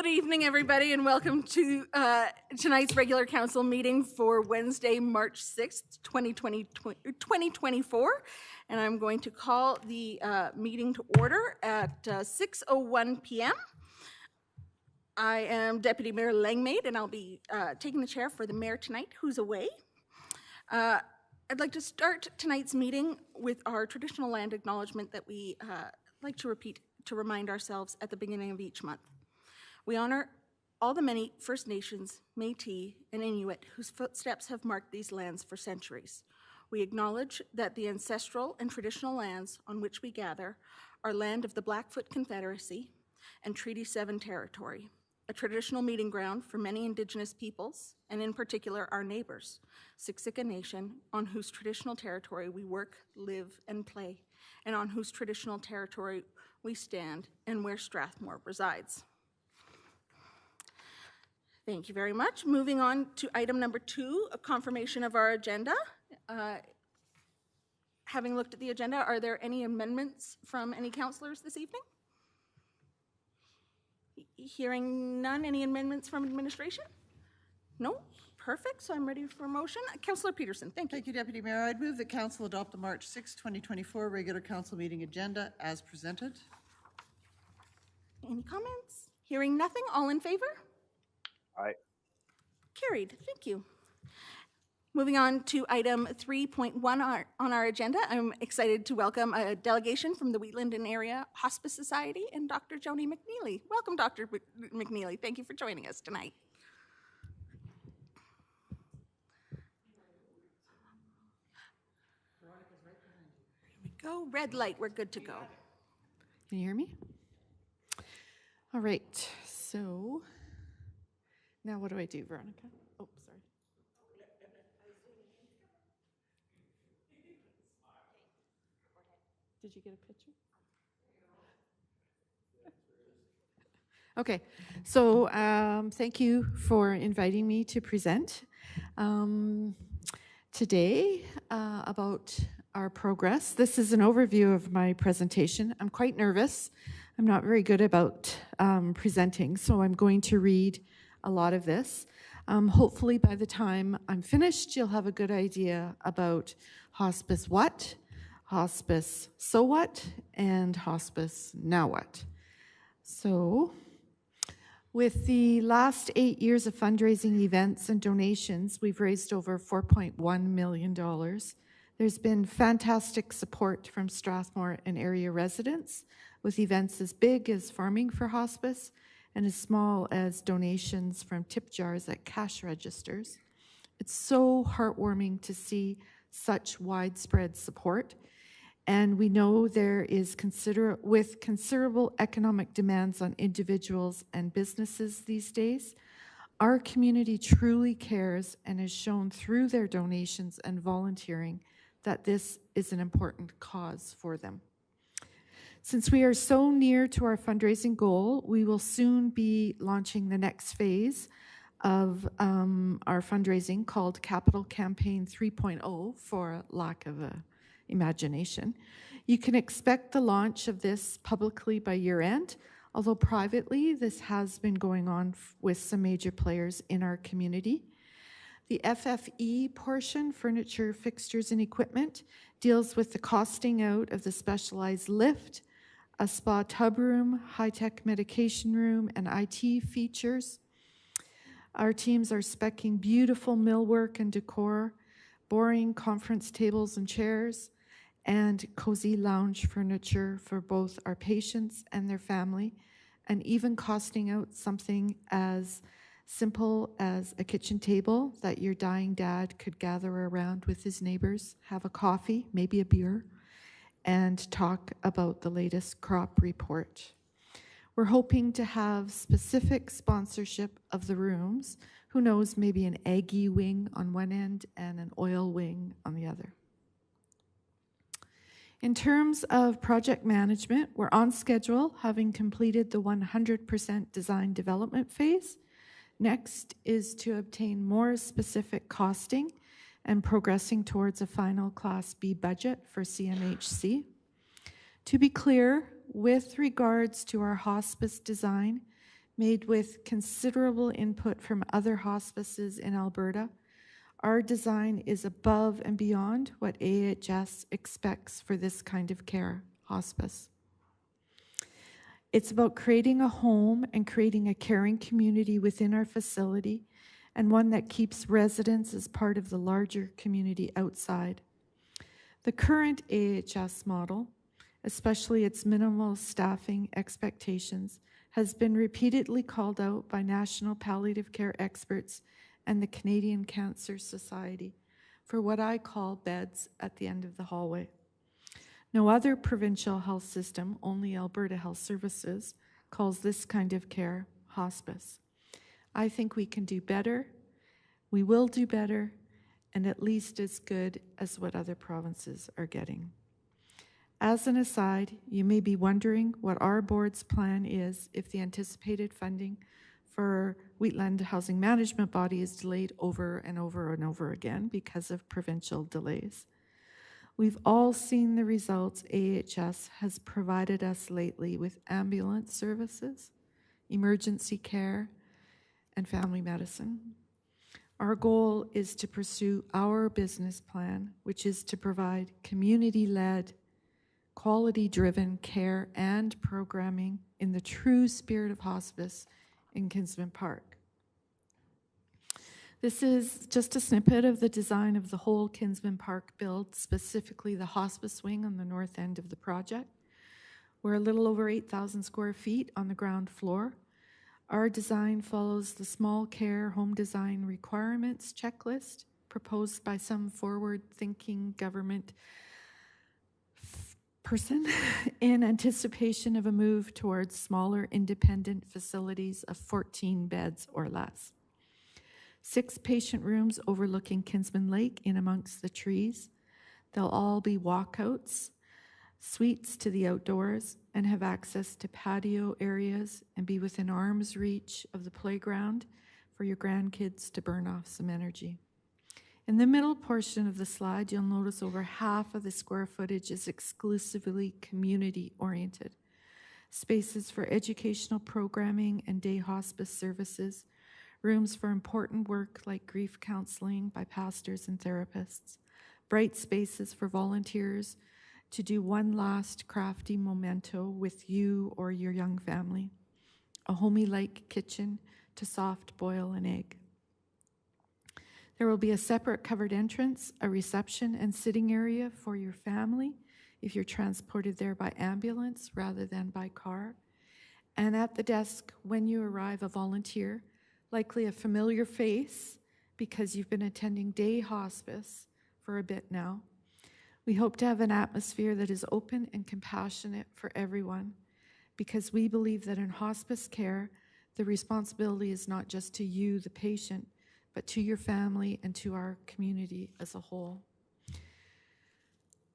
Good evening, everybody, and welcome to tonight's regular council meeting for Wednesday, March 6th, 2024. And I'm going to call the meeting to order at 6:01 p.m. I am Deputy Mayor Langmaid, and I'll be taking the chair for the mayor tonight, who's away. I'd like to start tonight's meeting with our traditional land acknowledgement that we like to repeat to remind ourselves at the beginning of each month. We honor all the many First Nations, Métis, and Inuit whose footsteps have marked these lands for centuries. We acknowledge that the ancestral and traditional lands on which we gather are land of the Blackfoot Confederacy and Treaty 7 territory, a traditional meeting ground for many Indigenous peoples, and in particular our neighbors, Siksika Nation, on whose traditional territory we work, live, and play, and on whose traditional territory we stand and where Strathmore resides. Thank you very much. Moving on to item number 2, a confirmation of our agenda. Having looked at the agenda, are there any amendments from any councillors this evening? Hearing none, any amendments from administration? No? Perfect, so I'm ready for a motion. Councillor Peterson, thank you. Thank you, Deputy Mayor. I'd move that Council adopt the March 6, 2024 regular council meeting agenda as presented. Any comments? Hearing nothing, all in favor? Aye. Carried, thank you. Moving on to item 3.1 on our agenda, I'm excited to welcome a delegation from the Wheatland and Area Hospice Society and Dr. Joni McNeely. Welcome, Dr. McNeely. Thank you for joining us tonight. Here we go, red light, we're good to go. Can you hear me? All right, so now what do I do, Veronica? Oh, sorry. Did you get a picture? Okay, so thank you for inviting me to present today about our progress. This is an overview of my presentation. I'm quite nervous. I'm not very good about presenting, so I'm going to read a lot of this. Hopefully by the time I'm finished, you'll have a good idea about hospice what, hospice so what, and hospice now what. So with the last 8 years of fundraising events and donations, we've raised over $4.1 million. There's been fantastic support from Strathmore and area residents, with events as big as Farming for Hospice and as small as donations from tip jars at cash registers. It's so heartwarming to see such widespread support. And we know there is considerable economic demands on individuals and businesses these days. Our community truly cares and has shown through their donations and volunteering that this is an important cause for them. Since we are so near to our fundraising goal, we will soon be launching the next phase of our fundraising called Capital Campaign 3.0 for lack of imagination. You can expect the launch of this publicly by year end, although privately this has been going on with some major players in our community. The FFE portion, furniture, fixtures, and equipment, deals with the costing out of the specialized lift, a spa tub room, high-tech medication room, and IT features. Our teams are speccing beautiful millwork and decor, boring conference tables and chairs, and cozy lounge furniture for both our patients and their family, and even costing out something as simple as a kitchen table that your dying dad could gather around with his neighbors, have a coffee, maybe a beer, and talk about the latest crop report. We're hoping to have specific sponsorship of the rooms. Who knows, maybe an Aggie wing on one end and an oil wing on the other. In terms of project management, we're on schedule, having completed the 100% design development phase. Next is to obtain more specific costing and progressing towards a final Class B budget for CMHC. To be clear, with regards to our hospice design, made with considerable input from other hospices in Alberta, our design is above and beyond what AHS expects for this kind of care, hospice. It's about creating a home and creating a caring community within our facility, and one that keeps residents as part of the larger community outside. The current AHS model, especially its minimal staffing expectations, has been repeatedly called out by national palliative care experts and the Canadian Cancer Society for what I call beds at the end of the hallway. No other provincial health system, only Alberta Health Services, calls this kind of care hospice. I think we can do better, we will do better, and at least as good as what other provinces are getting. As an aside, you may be wondering what our board's plan is if the anticipated funding for Wheatland Housing Management Body is delayed over and over and over again because of provincial delays. We've all seen the results AHS has provided us lately with ambulance services, emergency care, and family medicine. Our goal is to pursue our business plan, which is to provide community-led, quality-driven care and programming in the true spirit of hospice in Kinsman Park. This is just a snippet of the design of the whole Kinsman Park build, specifically the hospice wing on the north end of the project. We're a little over 8,000 square feet on the ground floor. Our design follows the small care home design requirements checklist proposed by some forward-thinking government person in anticipation of a move towards smaller independent facilities of 14 beds or less. 6 patient rooms overlooking Kinsman Lake in amongst the trees. They'll all be walkouts, suites to the outdoors, and have access to patio areas and be within arm's reach of the playground for your grandkids to burn off some energy. In the middle portion of the slide, you'll notice over half of the square footage is exclusively community-oriented. Spaces for educational programming and day hospice services, rooms for important work like grief counseling by pastors and therapists, bright spaces for volunteers to do one last crafty memento with you or your young family, a homey-like kitchen to soft boil an egg. There will be a separate covered entrance, a reception and sitting area for your family if you're transported there by ambulance rather than by car. And at the desk, when you arrive, a volunteer, likely a familiar face because you've been attending day hospice for a bit now. We hope to have an atmosphere that is open and compassionate for everyone because we believe that in hospice care, the responsibility is not just to you, the patient, but to your family and to our community as a whole.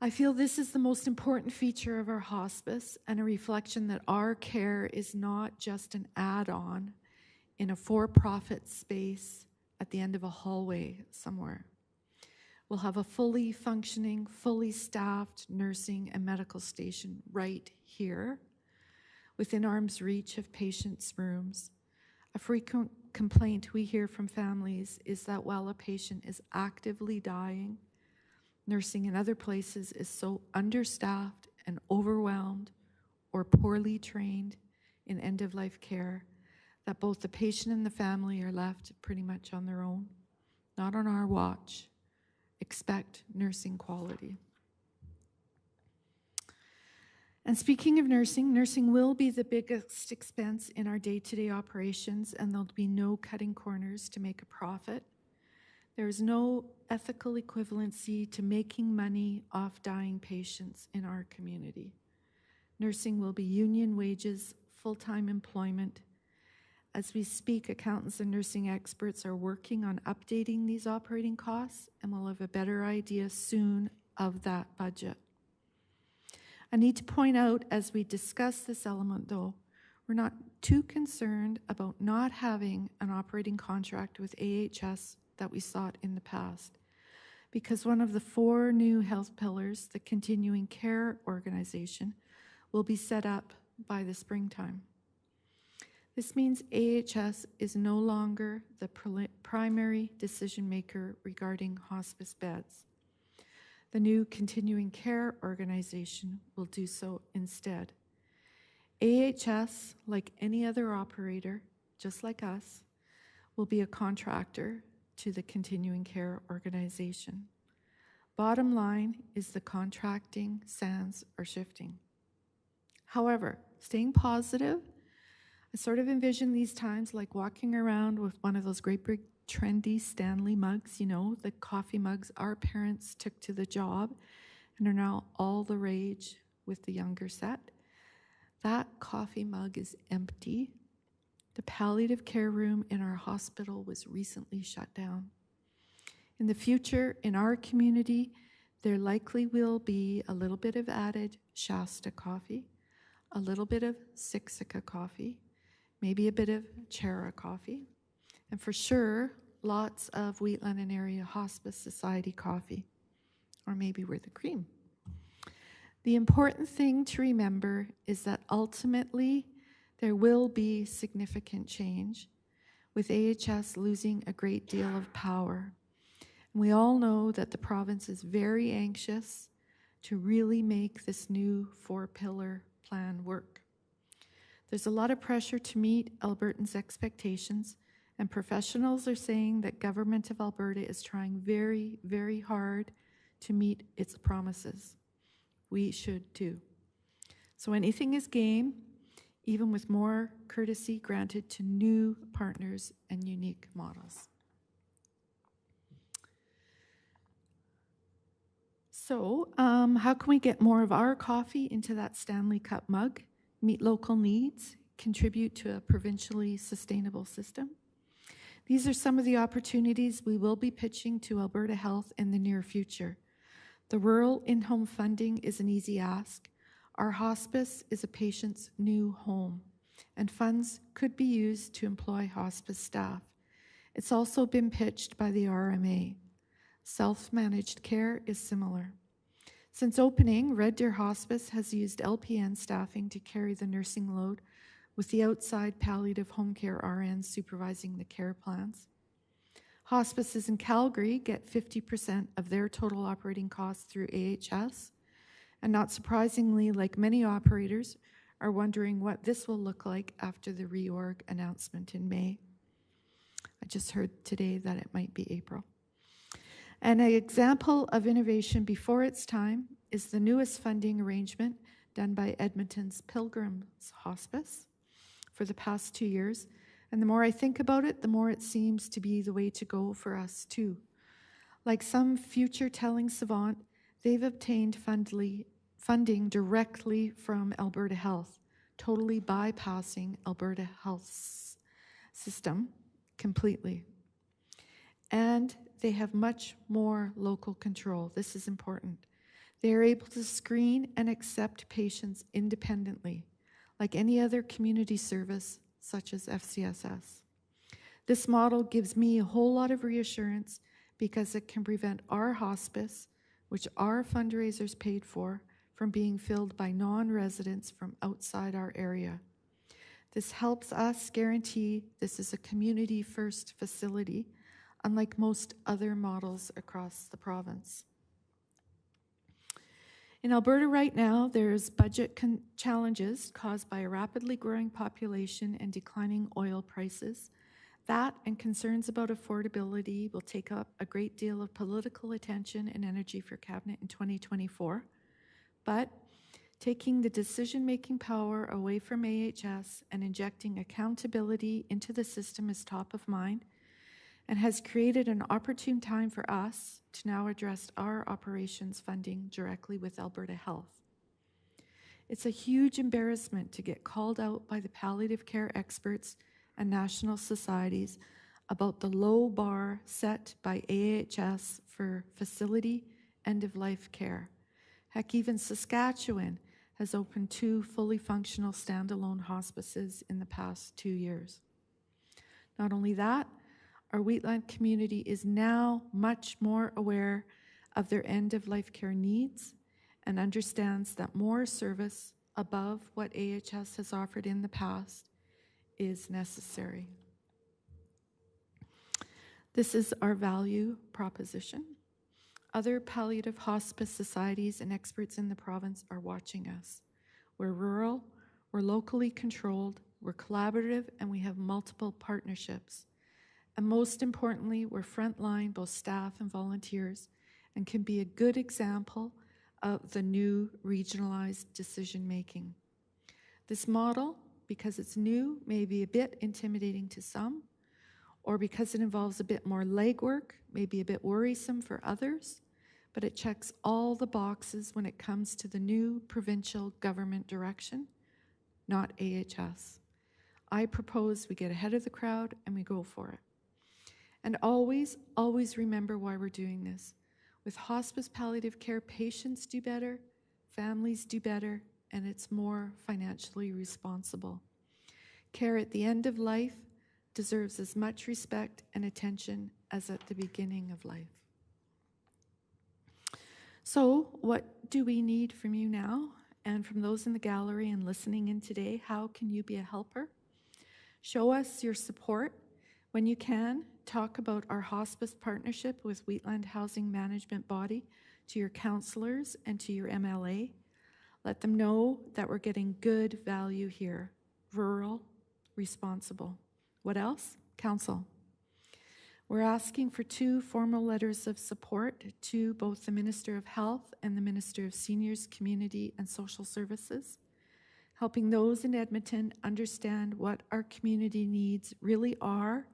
I feel this is the most important feature of our hospice and a reflection that our care is not just an add-on in a for-profit space at the end of a hallway somewhere. We'll have a fully functioning, fully staffed nursing and medical station right here within arm's reach of patients' rooms. A frequent complaint we hear from families is that while a patient is actively dying, nursing in other places is so understaffed and overwhelmed or poorly trained in end-of-life care that both the patient and the family are left pretty much on their own. Not on our watch. Expect nursing quality. And speaking of nursing, nursing will be the biggest expense in our day-to-day operations, and there'll be no cutting corners to make a profit. There is no ethical equivalency to making money off dying patients in our community. Nursing will be union wages, full-time employment. As we speak, accountants and nursing experts are working on updating these operating costs, and we'll have a better idea soon of that budget. I need to point out as we discuss this element, though, we're not too concerned about not having an operating contract with AHS that we sought in the past, because one of the 4 new health pillars, the Continuing Care Organization, will be set up by the springtime. This means AHS is no longer the primary decision maker regarding hospice beds. The new continuing care organization will do so instead. AHS, like any other operator, just like us, will be a contractor to the continuing care organization. Bottom line is the contracting sands are shifting. However, staying positive, I sort of envision these times like walking around with one of those great big trendy Stanley mugs, you know, the coffee mugs our parents took to the job and are now all the rage with the younger set. That coffee mug is empty. The palliative care room in our hospital was recently shut down. In the future, in our community, there likely will be a little bit of added Shasta coffee, a little bit of Siksika coffee, maybe a bit of Chera coffee, and for sure, lots of Wheatland and Area Hospice Society coffee, or maybe we're the cream. The important thing to remember is that ultimately, there will be significant change, with AHS losing a great deal of power. And we all know that the province is very anxious to really make this new 4-pillar plan work. There's a lot of pressure to meet Albertans' expectations, and professionals are saying that Government of Alberta is trying very, very hard to meet its promises. We should too. So anything is game, even with more courtesy granted to new partners and unique models. So, how can we get more of our coffee into that Stanley Cup mug, meet local needs, contribute to a provincially sustainable system? These are some of the opportunities we will be pitching to Alberta Health in the near future. The rural in-home funding is an easy ask. Our hospice is a patient's new home, and funds could be used to employ hospice staff. It's also been pitched by the RMA. Self-managed care is similar. Since opening, Red Deer Hospice has used LPN staffing to carry the nursing load, with the outside palliative home care RNs supervising the care plans. Hospices in Calgary get 50% of their total operating costs through AHS, and not surprisingly, like many operators, are wondering what this will look like after the reorg announcement in May. I just heard today that it might be April. And an example of innovation before its time is the newest funding arrangement done by Edmonton's Pilgrim's Hospice for the past 2 years. And the more I think about it, the more it seems to be the way to go for us too. Like some future-telling savant, they've obtained funding directly from Alberta Health, totally bypassing Alberta Health's system completely. And they have much more local control. This is important. They are able to screen and accept patients independently, like any other community service, such as FCSS. This model gives me a whole lot of reassurance because it can prevent our hospice, which our fundraisers paid for, from being filled by non-residents from outside our area. This helps us guarantee this is a community-first facility, unlike most other models across the province. In Alberta right now, there's budget challenges caused by a rapidly growing population and declining oil prices. That and concerns about affordability will take up a great deal of political attention and energy for Cabinet in 2024. But taking the decision-making power away from AHS and injecting accountability into the system is top of mind, and has created an opportune time for us to now address our operations funding directly with Alberta Health. It's a huge embarrassment to get called out by the palliative care experts and national societies about the low bar set by AHS for facility end-of-life care. Heck, even Saskatchewan has opened 2 fully functional standalone hospices in the past 2 years. Not only that, our Wheatland community is now much more aware of their end-of-life care needs and understands that more service above what AHS has offered in the past is necessary. This is our value proposition. Other palliative hospice societies and experts in the province are watching us. We're rural, we're locally controlled, we're collaborative, and we have multiple partnerships. And most importantly, we're frontline, both staff and volunteers, and can be a good example of the new regionalized decision-making. This model, because it's new, may be a bit intimidating to some, or because it involves a bit more legwork, may be a bit worrisome for others, but it checks all the boxes when it comes to the new provincial government direction, not AHS. I propose we get ahead of the crowd and we go for it. And always, always remember why we're doing this. With hospice palliative care, patients do better, families do better, and it's more financially responsible. Care at the end of life deserves as much respect and attention as at the beginning of life. So, what do we need from you now? And from those in the gallery and listening in today, how can you be a helper? Show us your support. When you can, talk about our hospice partnership with Wheatland Housing Management Body to your councillors and to your MLA. Let them know that we're getting good value here. Rural, responsible. What else? Council. We're asking for 2 formal letters of support to both the Minister of Health and the Minister of Seniors, Community and Social Services, helping those in Edmonton understand what our community needs really are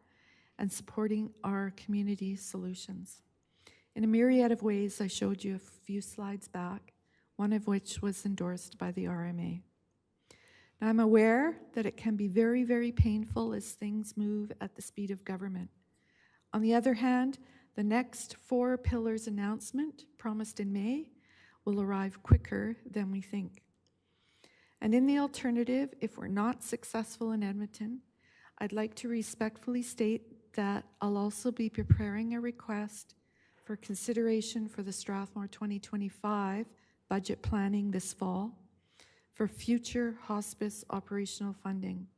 and supporting our community solutions. In a myriad of ways, I showed you a few slides back, one of which was endorsed by the RMA. Now, I'm aware that it can be very, very painful as things move at the speed of government. On the other hand, the next 4 pillars announcement, promised in May, will arrive quicker than we think. And in the alternative, if we're not successful in Edmonton, I'd like to respectfully state that I'll also be preparing a request for consideration for the Strathmore 2025 budget planning this fall for future hospice operational funding.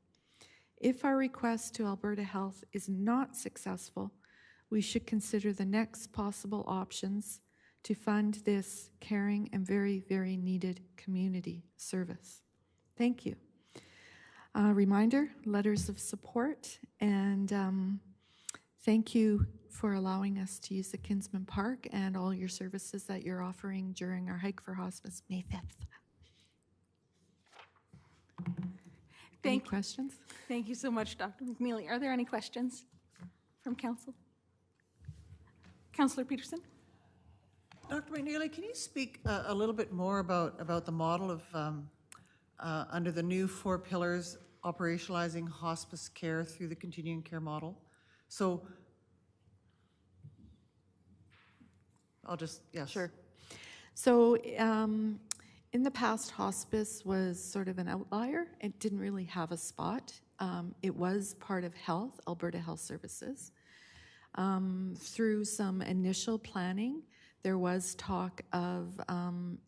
If our request to Alberta Health is not successful, we should consider the next possible options to fund this caring and very, very needed community service. Thank you. Reminder, letters of support, and thank you for allowing us to use the Kinsman Park and all your services that you're offering during our Hike for Hospice, May 5th. Any questions? Thank you so much, Dr. McNeely. Are there any questions from council? Councillor Peterson? Dr. McNeely, can you speak a little bit more about the model of, under the new 4 pillars, operationalizing hospice care through the continuing care model? So, I'll just, yes. Sure. So, in the past, hospice was sort of an outlier. It didn't really have a spot. It was part of health, Alberta Health Services. Through some initial planning, there was talk of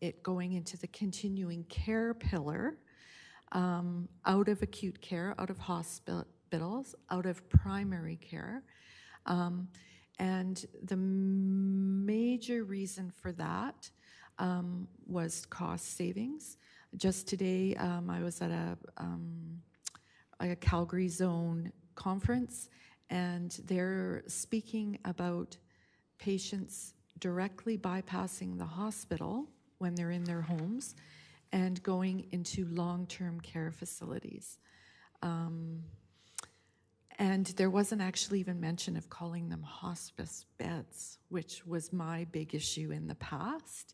it going into the continuing care pillar, out of acute care, out of hospitals, out of primary care. And the major reason for that was cost savings. Just today, I was at a Calgary Zone conference, and they're speaking about patients directly bypassing the hospital when they're in their homes and going into long-term care facilities. And there wasn't actually even mention of calling them hospice beds, which was my big issue in the past.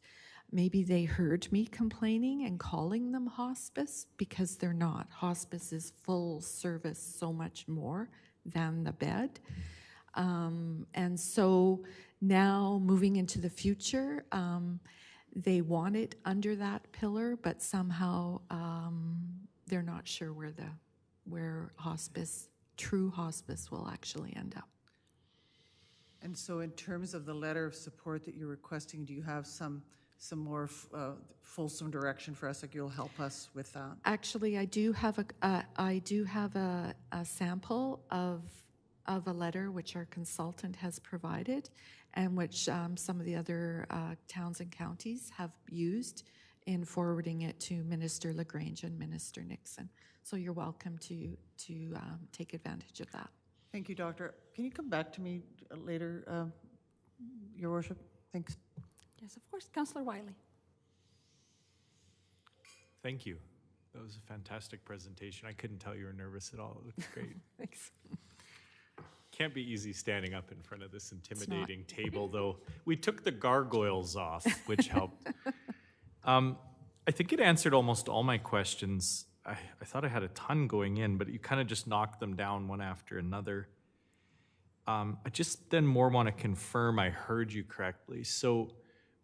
Maybe they heard me complaining and calling them hospice, because they're not. Hospice is full service, so much more than the bed. And so now moving into the future, they want it under that pillar, but somehow they're not sure where hospice, true hospice, will actually end up. And so in terms of the letter of support that you're requesting, do you have some some more fulsome direction for us, like you'll help us with that? Actually, I do have a sample of a letter which our consultant has provided, and which some of the other towns and counties have used in forwarding it to Minister LaGrange and Minister Nixon. So you're welcome to take advantage of that. Thank you, Doctor. Can you come back to me later, Your Worship? Thanks. Yes, of course. Councillor Wiley. Thank you. That was a fantastic presentation. I couldn't tell you were nervous at all. It looked great. Thanks. Can't be easy standing up in front of this intimidating table, though. We took the gargoyles off, which helped. I think it answered almost all my questions. I thought I had a ton going in, but you kind of just knocked them down one after another. I just then more want to confirm I heard you correctly. So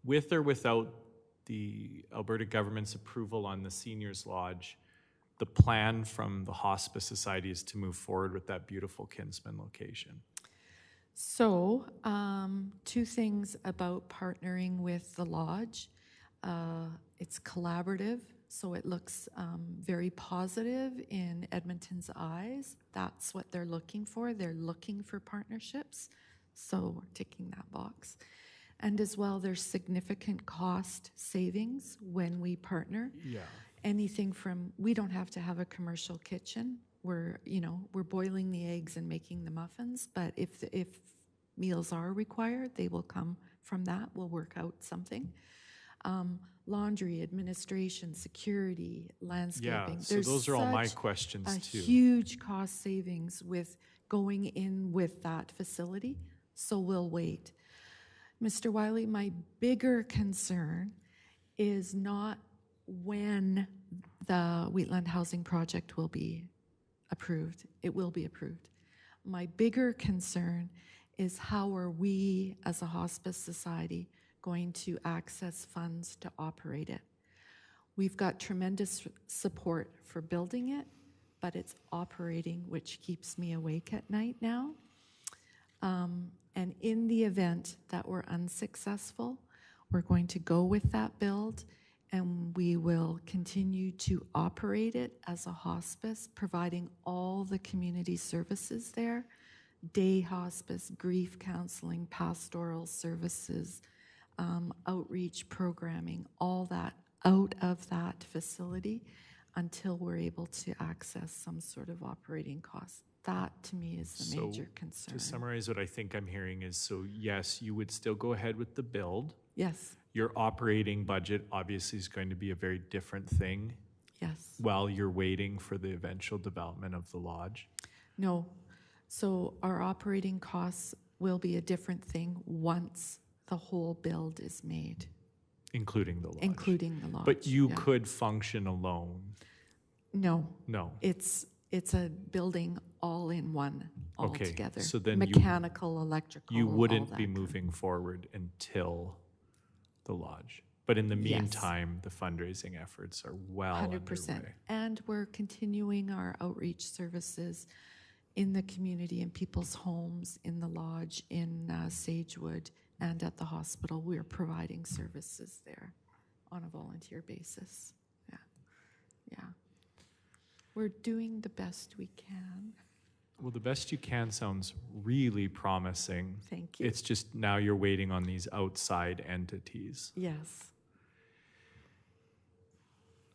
with or without the Alberta government's approval on the Seniors Lodge, the plan from the Hospice Society is to move forward with that beautiful Kinsman location. So, two things about partnering with the lodge. It's collaborative, so it looks very positive in Edmonton's eyes. That's what they're looking for. They're looking for partnerships, so we're ticking that box. And as well, there's significant cost savings when we partner. Yeah. Anything from, we don't have to have a commercial kitchen. We're boiling the eggs and making the muffins, but if meals are required, they will come from that. We'll work out something. Laundry, administration, security, landscaping. Yeah, so those are all my questions a too. Huge cost savings with going in with that facility, so we'll wait. Mr. Wiley, my bigger concern is not when the Wheatland Housing Project will be approved. It will be approved. My bigger concern is how are we as a hospice society going to access funds to operate it? We've got tremendous support for building it, but it's operating which keeps me awake at night now. And in the event that we're unsuccessful, we're going to go with that build and we will continue to operate it as a hospice, providing all the community services there, day hospice, grief counseling, pastoral services, outreach programming, all that out of that facility until we're able to access some sort of operating cost. That, to me, is the major concern. To summarize what I think I'm hearing is, so yes, you would still go ahead with the build. Yes, Your operating budget obviously is going to be a very different thing yes. while you're waiting for the eventual development of the lodge. No. So our operating costs will be a different thing once the whole build is made, Including the lodge. including the lodge. But you yeah. could function alone. No. No. It's a building all in one Okay, altogether. so then mechanical, electrical. You all wouldn't that be kind of- moving forward until the lodge. But in the Yes. meantime, the fundraising efforts are well 100%. underway. And we're continuing our outreach services in the community, in people's homes, in the lodge, in Sagewood, and at the hospital. We're providing services there on a volunteer basis. Yeah. Yeah. We're doing the best we can. Well, the best you can sounds really promising. Thank you. It's just now you're waiting on these outside entities. Yes.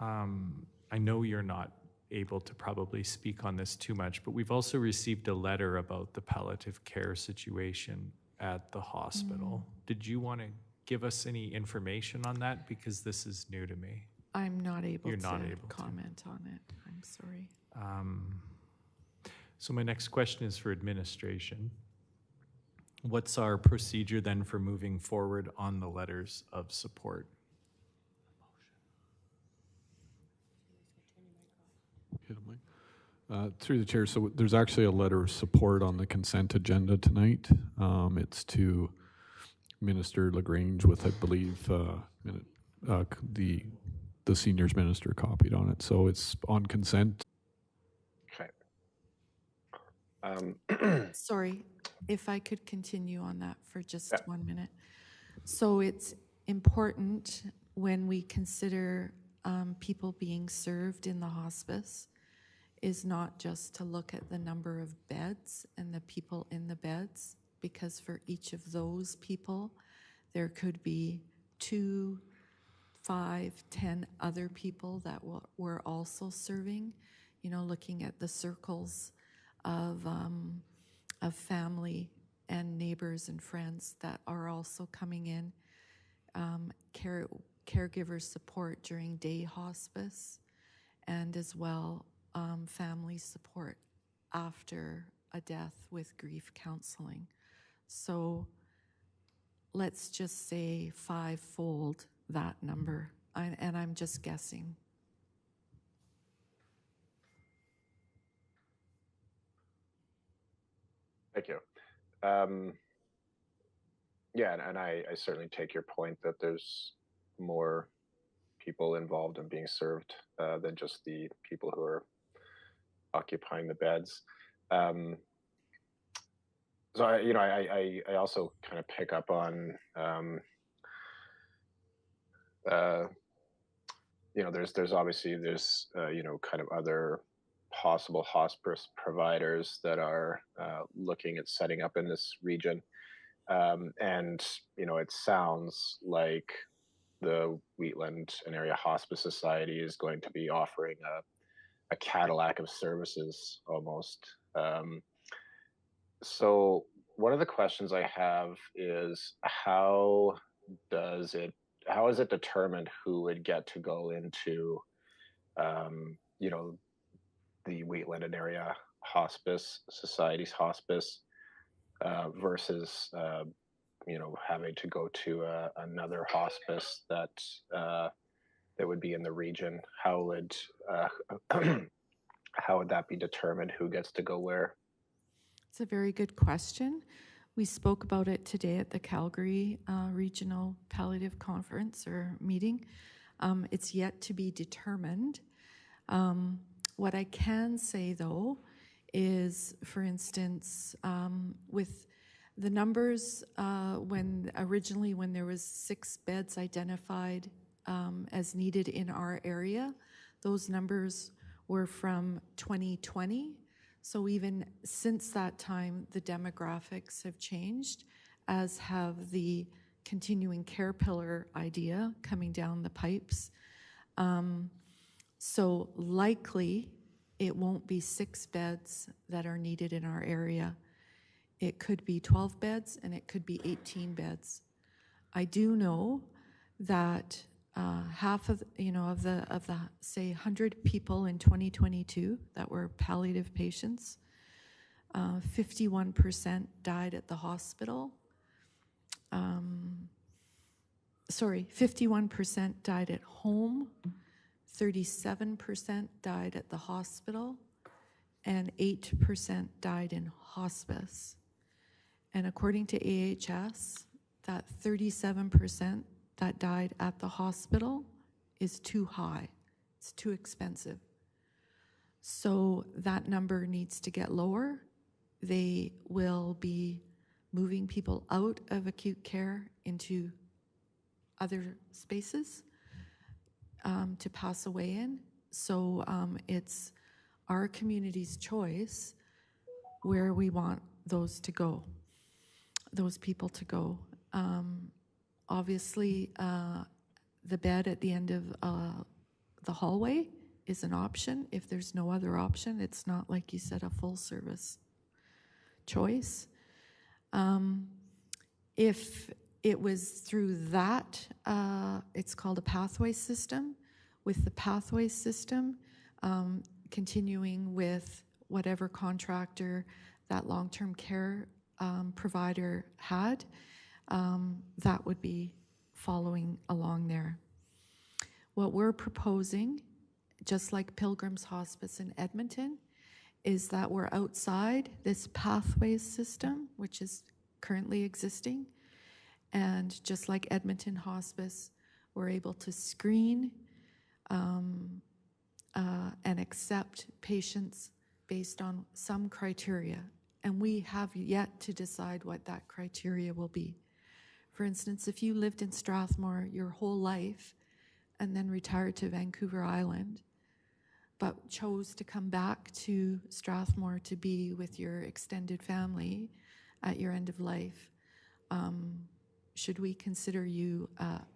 I know you're not able to probably speak on this too much, but we've also received a letter about the palliative care situation at the hospital. Did you want to give us any information on that? Because this is new to me. I'm not able You're to not able to. comment on it. I'm sorry. So my next question is for administration. What's our procedure then for moving forward on the letters of support? Through the chair, so there's actually a letter of support on the consent agenda tonight. It's to Minister LaGrange with, I believe, the seniors minister copied on it. So it's on consent. Okay. Sorry, if I could continue on that for just 1 minute. So it's important when we consider people being served in the hospice is not just to look at the number of beds and the people in the beds, because for each of those people, there could be 2, 5, 10 other people that we're also serving, you know, looking at the circles of family and neighbors and friends that are also coming in, caregiver support during day hospice, and as well family support after a death with grief counseling. So let's just say 5-fold that number, and I'm just guessing. Thank you. Yeah, and I certainly take your point that there's more people involved in being served than just the people who are occupying the beds. So I also kind of pick up on there's obviously kind of other possible hospice providers that are looking at setting up in this region. And, it sounds like the Wheatland and Area Hospice Society is going to be offering a Cadillac of services almost. So one of the questions I have is how is it determined who would get to go into, the Wheatland and Area Hospice Society's hospice versus having to go to another hospice that would be in the region? How would how would that be determined? Who gets to go where? It's a very good question. We spoke about it today at the Calgary Regional Palliative Conference or meeting. It's yet to be determined. What I can say, though, is, for instance, with the numbers, when there was 6 beds identified as needed in our area, those numbers were from 2020. So even since that time, the demographics have changed, as have the continuing care pillar idea coming down the pipes. So likely it won't be 6 beds that are needed in our area. It could be 12 beds and it could be 18 beds. I do know that half of the say 100 people in 2022 that were palliative patients, 51% died at the hospital. 51% died at home, 37% died at the hospital, and 8% died in hospice. And according to AHS, that 37% that died at the hospital is too high. It's too expensive. So that number needs to get lower. They will be moving people out of acute care into other spaces to pass away in. So it's our community's choice where we want those to go, those people to go. Obviously, the bed at the end of the hallway is an option. If there's no other option, it's not, like you said, a full service choice. If it was through that, it's called a pathway system. With the pathway system, continuing with whatever contractor that long-term care provider had, that would be following along there. What we're proposing, just like Pilgrim's Hospice in Edmonton, is that we're outside this pathways system, which is currently existing. And just like Edmonton Hospice, we're able to screen and accept patients based on some criteria. And we have yet to decide what that criteria will be. For instance, if you lived in Strathmore your whole life and then retired to Vancouver Island, but chose to come back to Strathmore to be with your extended family at your end of life, should we consider you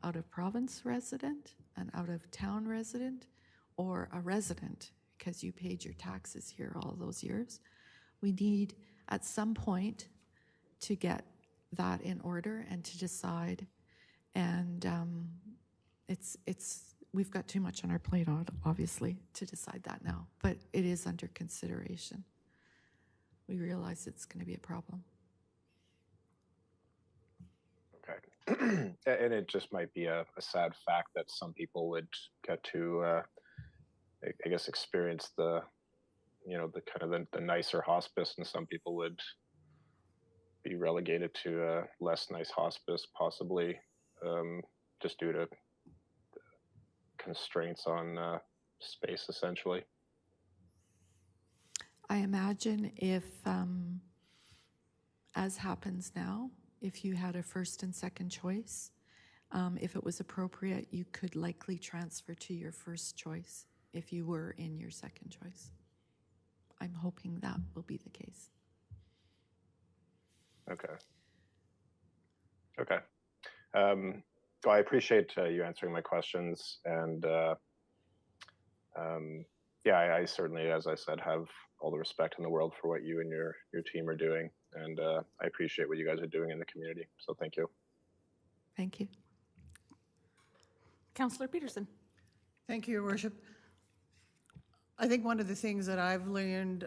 out of province resident, an out of town resident, or a resident because you paid your taxes here all those years? We need at some point to get that in order and to decide. And we've got too much on our plate, obviously, to decide that now, but it is under consideration. We realize it's going to be a problem. Okay. And it just might be a sad fact that some people would get to, I guess, experience the kind of the nicer hospice, and some people would be relegated to a less nice hospice, possibly, just due to constraints on space, essentially. I imagine if, as happens now, if you had a first and second choice, if it was appropriate, you could likely transfer to your first choice if you were in your second choice. I'm hoping that will be the case. Okay. Okay. Well, I appreciate you answering my questions, and yeah, I certainly, as I said, have all the respect in the world for what you and your team are doing, and I appreciate what you guys are doing in the community. So thank you. Thank you. Councillor Peterson. Thank you, Your Worship. I think one of the things that I've learned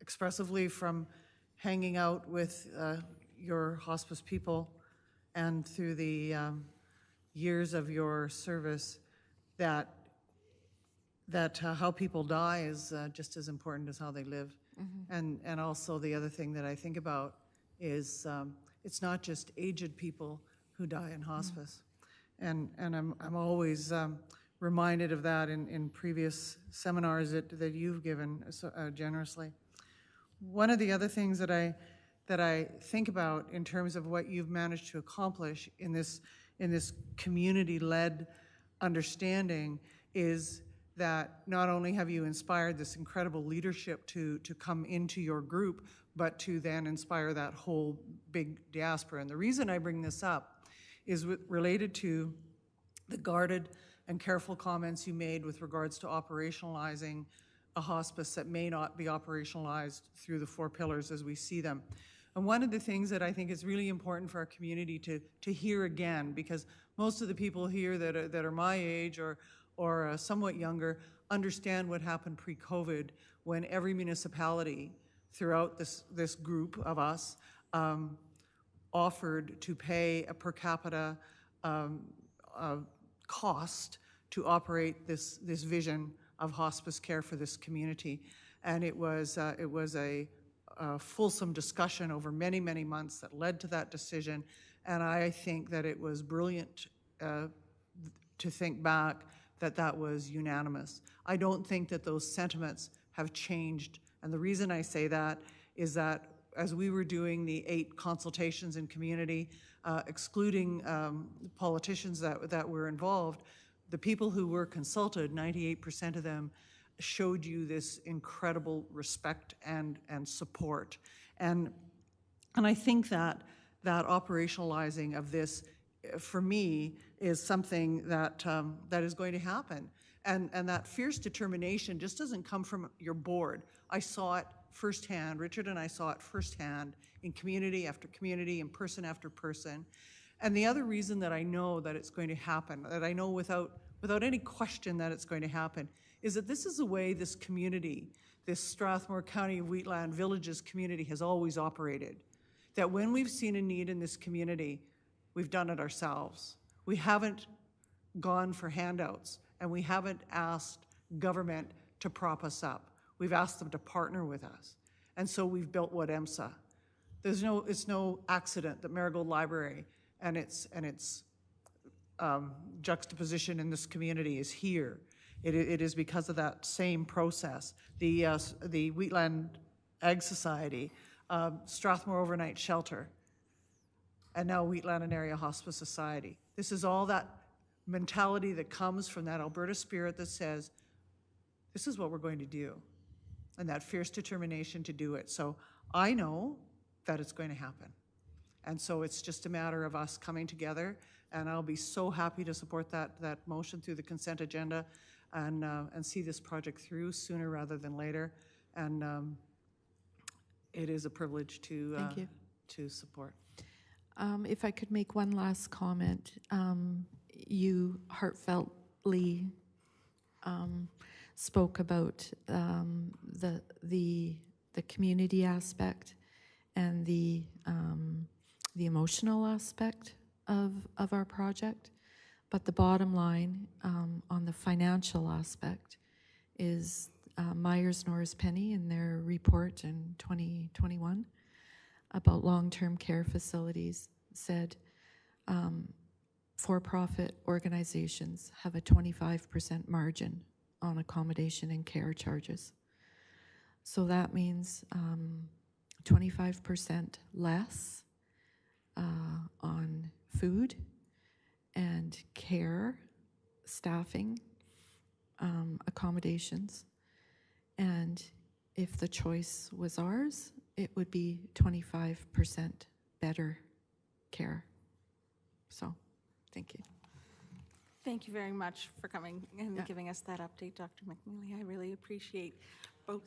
expressively from hanging out with your hospice people and through the years of your service, that how people die is just as important as how they live. Mm-hmm. And also the other thing that I think about is it's not just aged people who die in hospice. Mm-hmm. And I'm always reminded of that in previous seminars that you've given so, generously. One of the other things that I think about in terms of what you've managed to accomplish in this community-led understanding is that not only have you inspired this incredible leadership to come into your group, but to then inspire that whole big diaspora. And the reason I bring this up is related to the guarded and careful comments you made with regards to operationalizing a hospice that may not be operationalized through the 4 pillars as we see them. And one of the things that I think is really important for our community to hear again, because most of the people here that are my age or somewhat younger understand what happened pre-COVID when every municipality throughout this group of us offered to pay a per capita cost to operate this vision of hospice care for this community. And it was a fulsome discussion over many, many months that led to that decision. And I think that it was brilliant to think back that was unanimous. I don't think that those sentiments have changed. And the reason I say that is that as we were doing the 8 consultations in community, excluding politicians that were involved, the people who were consulted, 98% of them showed you this incredible respect and support. And I think that operationalizing of this, for me, is something that is going to happen. And that fierce determination just doesn't come from your board. I saw it firsthand. Richard and I saw it firsthand in community after community and person after person. And the other reason that I know that it's going to happen, that I know without any question that it's going to happen, is that this is the way this community, this Strathmore County of Wheatland Villages community has always operated. That when we've seen a need in this community, we've done it ourselves. We haven't gone for handouts, and we haven't asked government to prop us up. We've asked them to partner with us. And so we've built WADEMSA. It's no accident that Marigold Library and its juxtaposition in this community is here. It is because of that same process. The Wheatland Ag Society, Strathmore Overnight Shelter, and now Wheatland and Area Hospice Society. This is all that mentality that comes from that Alberta spirit that says, this is what we're going to do, and that fierce determination to do it. So I know that it's going to happen. And so it's just a matter of us coming together, and I'll be so happy to support that motion through the consent agenda and see this project through sooner rather than later. And it is a privilege to, Thank you. to support. If I could make one last comment, you heartfeltly spoke about the community aspect and the emotional aspect of our project, but the bottom line on the financial aspect is Myers Norris Penny in their report in 2021 about long-term care facilities said for-profit organizations have a 25% margin on accommodation and care charges. So that means 25% less on food and care, staffing, accommodations. And if the choice was ours, it would be 25% better care. So, thank you. Thank you very much for coming and giving us that update, Dr. McNeely. I really appreciate both.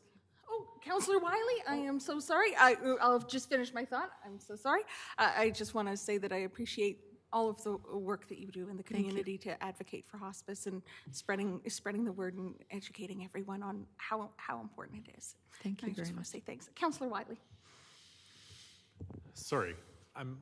Oh, Councillor Wiley, I am so sorry. I'll just finish my thought. I'm so sorry. I just want to say that I appreciate all of the work that you do in the community to advocate for hospice and spreading the word and educating everyone on how important it is. Thank you I very just want much. to say thanks. Councillor Wiley. Sorry, I'm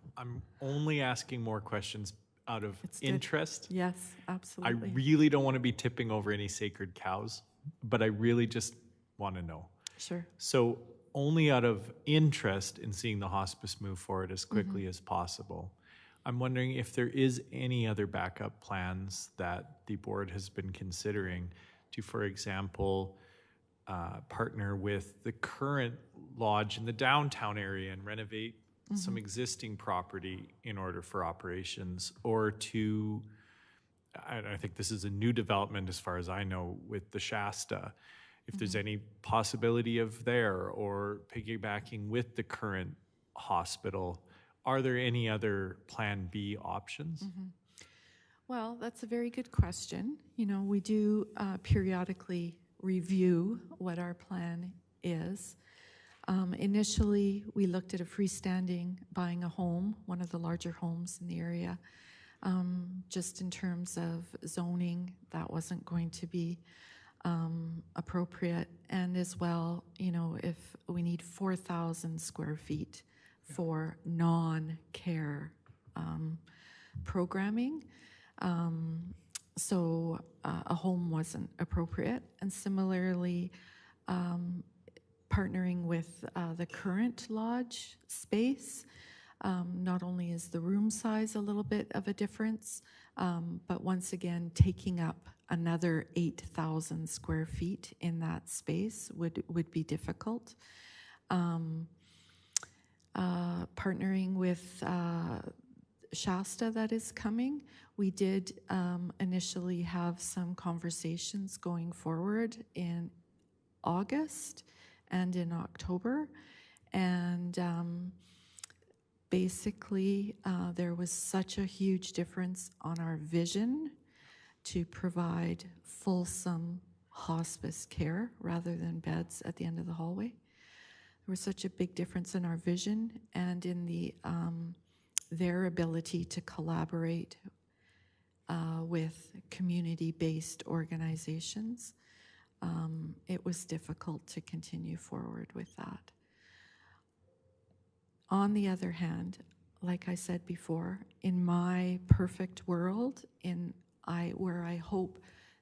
only asking more questions out of It's good. interest. Yes, I absolutely. really don't want to be tipping over any sacred cows, but I really just want to know. Sure. So only out of interest in seeing the hospice move forward as quickly as possible, I'm wondering if there is any other backup plans that the board has been considering to, for example, partner with the current lodge in the downtown area and renovate some existing property in order for operations, or to, I think this is a new development as far as I know with the Shasta, if there's any possibility of there, or piggybacking with the current hospital. Are there any other Plan B options? Well, that's a very good question. You know, we do periodically review what our plan is. Initially, we looked at a freestanding, buying a home, one of the larger homes in the area. Just in terms of zoning, that wasn't going to be appropriate. And as well, you know, if we need 4,000 square feet for non-care programming, so a home wasn't appropriate. And similarly, partnering with the current lodge space, not only is the room size a little bit of a difference, but once again, taking up another 8,000 square feet in that space would be difficult. Partnering with Shasta that is coming, we did initially have some conversations going forward in August and in October, and basically there was such a huge difference on our vision to provide fulsome hospice care rather than beds at the end of the hallway. There was such a big difference in our vision and in the their ability to collaborate with community-based organizations. It was difficult to continue forward with that. On the other hand, like I said before, in my perfect world, where I hope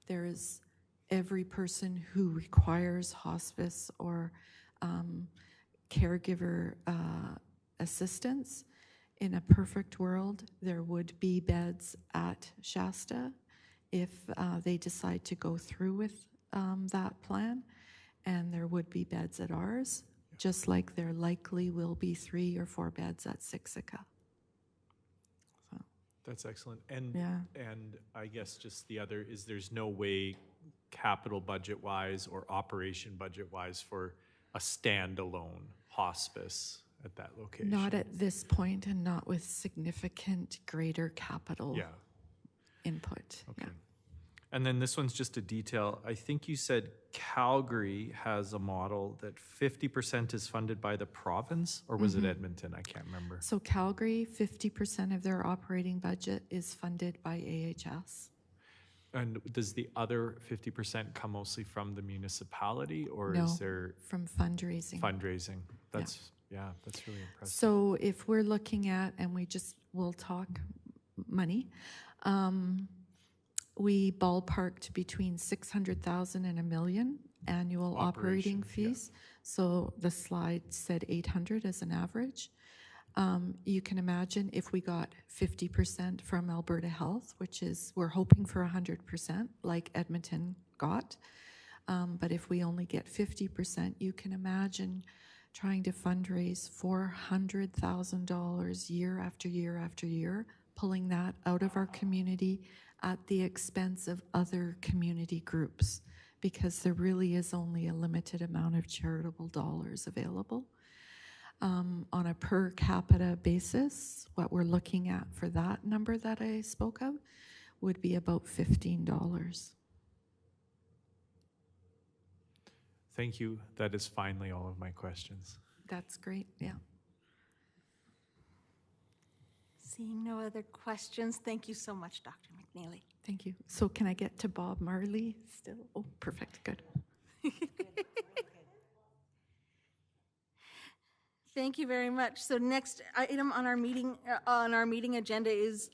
there is every person who requires hospice or caregiver assistance, in a perfect world, there would be beds at Shasta if they decide to go through with that plan, and there would be beds at ours, just like there likely will be 3 or 4 beds at Siksika. That's excellent. And, Yeah. and I guess just the other is there's no way capital budget-wise or operation budget-wise for a standalone hospice at that location? Not at this point and not with significant greater capital Yeah, input. okay. Yeah. And then this one's just a detail. I think you said Calgary has a model that 50% is funded by the province, or was it Edmonton? I can't remember. So Calgary, 50% of their operating budget is funded by AHS. And does the other 50% come mostly from the municipality, or No, is there from fundraising. fundraising? That's, yeah, that's really impressive. So if we're looking at, and we'll talk money, we ballparked between 600,000 and $1 million annual operating Operations, yeah. fees. So the slide said 800 as an average. You can imagine if we got 50% from Alberta Health, which is, we're hoping for 100%, like Edmonton got. But if we only get 50%, you can imagine trying to fundraise $400,000 year after year after year, pulling that out of our community at the expense of other community groups, because there really is only a limited amount of charitable dollars available. On a per capita basis, what we're looking at for that number that I spoke of would be about $15. Thank you. That is finally all of my questions. That's great, yeah. Seeing no other questions, thank you so much, Dr. McNeely. Thank you. So can I get to Bob Marley still? Oh, perfect, good. Thank you very much. So next item on our meeting agenda is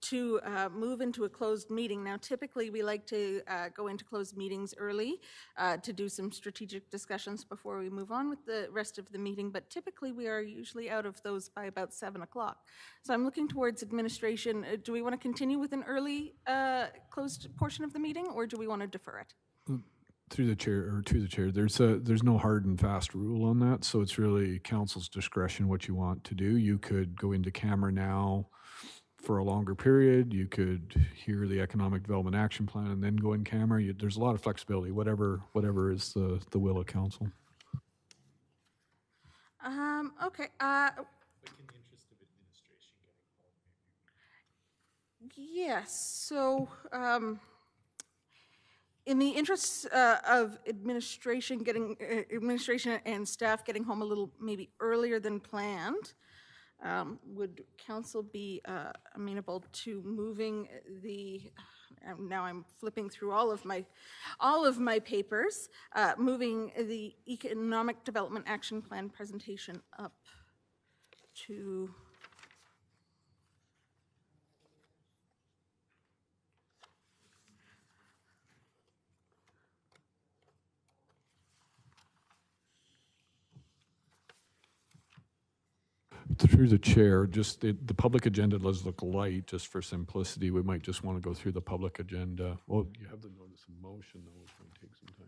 to move into a closed meeting. Now, typically, we like to go into closed meetings early to do some strategic discussions before we move on with the rest of the meeting, but typically, we are usually out of those by about 7 o'clock. So I'm looking towards administration. Do we want to continue with an early closed portion of the meeting, or do we want to defer it? Through the chair, or to the chair, there's no hard and fast rule on that, so it's really council's discretion what you want to do. You could go into camera now for a longer period. You could hear the economic development action plan and then go in camera. There's a lot of flexibility, whatever is the will of council. Okay. Yes. So, in the interests of administration and staff getting home a little maybe earlier than planned, would council be amenable to moving the? Now I'm flipping through all of my papers, moving the Economic Development Action Plan presentation up to. Through the chair, just the public agenda does look light, just for simplicity. We might just want to go through the public agenda. Well, you have the notice of motion, though, which might take some time.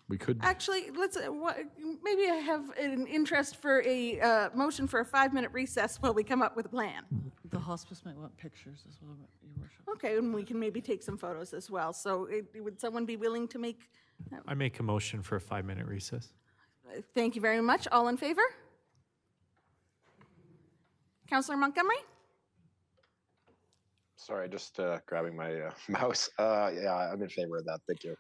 We could. Actually, let's, maybe I have an interest for a motion for a 5-minute recess while we come up with a plan. The hospice might want pictures as well, Your Worship. Okay, and we can maybe take some photos as well. So would someone be willing to make? I make a motion for a 5-minute recess. Thank you very much. All in favor? Councillor Montgomery? Sorry, just grabbing my mouse. Yeah, I'm in favor of that. Thank you.